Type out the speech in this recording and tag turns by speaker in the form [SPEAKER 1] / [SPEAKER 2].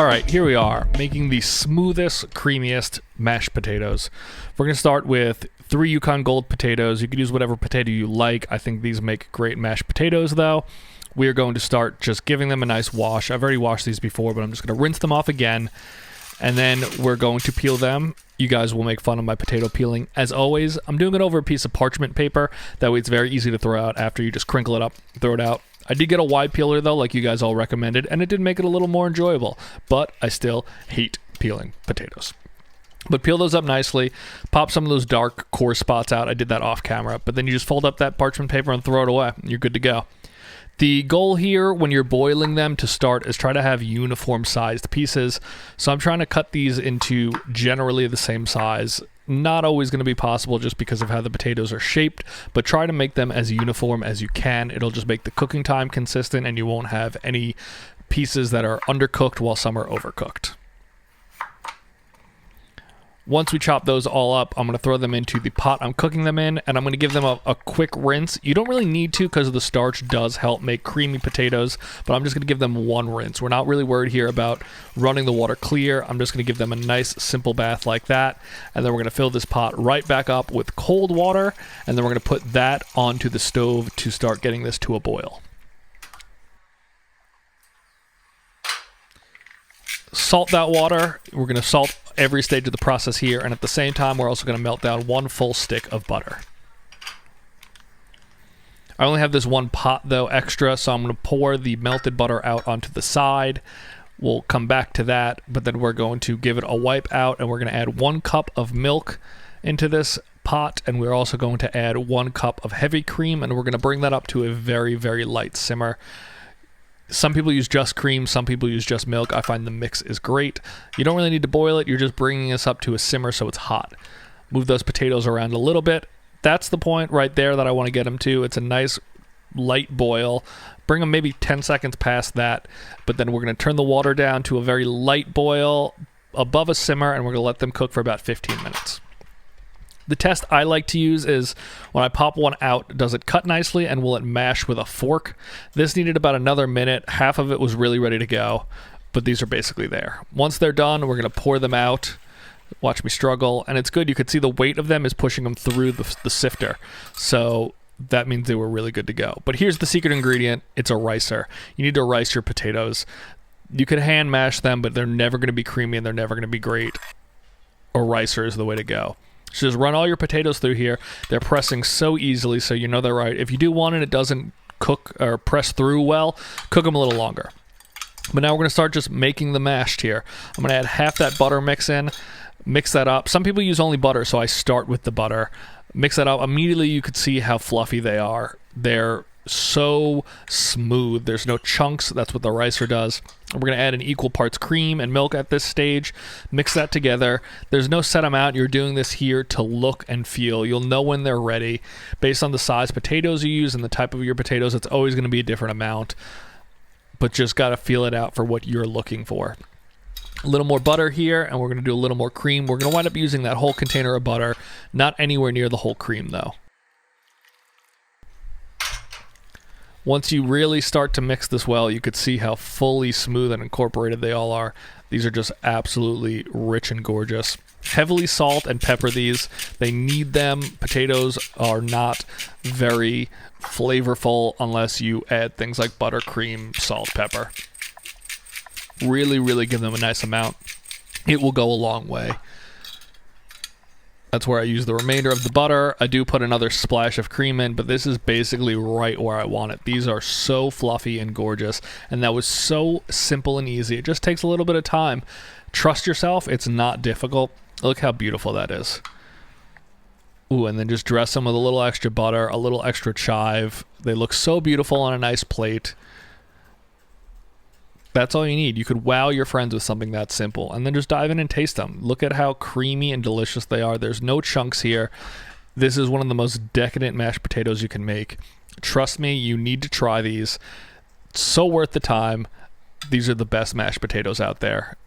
[SPEAKER 1] Alright, here we are, making the smoothest, creamiest mashed potatoes. We're going to start with 3 Yukon Gold potatoes. You can use whatever potato you like. I think these make great mashed potatoes, though. We are going to start just giving them a nice wash. I've already washed these before, but I'm just going to rinse them off again. And then we're going to peel them. You guys will make fun of my potato peeling. As always, I'm doing it over a piece of parchment paper. That way it's very easy to throw out after you just crinkle it up, throw it out. I did get a wide peeler though, like you guys all recommended, and it did make it a little more enjoyable, but I still hate peeling potatoes. But peel those up nicely, pop some of those dark core spots out. I did that off camera, but then you just fold up that parchment paper and throw it away. You're good to go. The goal here when you're boiling them to start is try to have uniform sized pieces. So I'm trying to cut these into generally the same size. Not always going to be possible just because of how the potatoes are shaped, but try to make them as uniform as you can. It'll just make the cooking time consistent and you won't have any pieces that are undercooked while some are overcooked. Once we chop those all up, I'm going to throw them into the pot I'm cooking them in, and I'm going to give them a quick rinse. You don't really need to because the starch does help make creamy potatoes, but I'm just going to give them one rinse. We're not really worried here about running the water clear. I'm just going to give them a nice simple bath like that, and then we're going to fill this pot right back up with cold water, and then we're going to put that onto the stove to start getting this to a boil. Salt that water. We're going to salt every stage of the process here, and at the same time we're also going to melt down 1 full stick of butter. I only have this one pot though extra, so I'm going to pour the melted butter out onto the side. We'll come back to that, but then we're going to give it a wipe out, and we're going to add 1 cup of milk into this pot, and we're also going to add 1 cup of heavy cream, and we're going to bring that up to a very, very light simmer. Some people use just cream, some people use just milk. I find the mix is great. You don't really need to boil it. You're just bringing this up to a simmer so it's hot. Move those potatoes around a little bit. That's the point right there that I want to get them to. It's a nice light boil. Bring them maybe 10 seconds past that, but then we're going to turn the water down to a very light boil above a simmer, and we're going to let them cook for about 15 minutes. The test I like to use is when I pop one out, does it cut nicely and will it mash with a fork? This needed about another minute. Half of it was really ready to go, but these are basically there. Once they're done, we're going to pour them out. Watch me struggle, and it's good. You could see the weight of them is pushing them through the sifter, so that means they were really good to go. But here's the secret ingredient. It's a ricer. You need to rice your potatoes. You could hand mash them, but they're never going to be creamy and they're never going to be great. A ricer is the way to go. So just run all your potatoes through here. They're pressing so easily, so you know they're right. If you do one and it doesn't cook or press through well, cook them a little longer. But now we're going to start just making the mashed here. I'm going to add half that butter mix in, mix that up. Some people use only butter, so I start with the butter. Mix that up. Immediately you could see how fluffy they are. They're so smooth. There's no chunks. That's what the ricer does. We're going to add in equal parts cream and milk at this stage. Mix that together. There's no set amount. You're doing this here to look and feel. You'll know when they're ready. Based on the size potatoes you use and the type of your potatoes, it's always going to be a different amount. But just got to feel it out for what you're looking for. A little more butter here, and we're going to do a little more cream. We're going to wind up using that whole container of butter. Not anywhere near the whole cream, though. Once you really start to mix this well, you could see how fully smooth and incorporated they all are. These are just absolutely rich and gorgeous. Heavily salt and pepper these. They need them. Potatoes are not very flavorful unless you add things like butter, cream, salt, pepper. Really, really give them a nice amount. It will go a long way. That's where I use the remainder of the butter. I do put another splash of cream in, but this is basically right where I want it. These are so fluffy and gorgeous, and that was so simple and easy. It just takes a little bit of time. Trust yourself. It's not difficult. Look how beautiful that is. Ooh, and then just dress them with a little extra butter, a little extra chive. They look so beautiful on a nice plate. That's all you need. You could wow your friends with something that simple, and then just dive in and taste them. Look at how creamy and delicious they are. There's no chunks here. This is one of the most decadent mashed potatoes you can make. Trust me, you need to try these. It's so worth the time. These are the best mashed potatoes out there.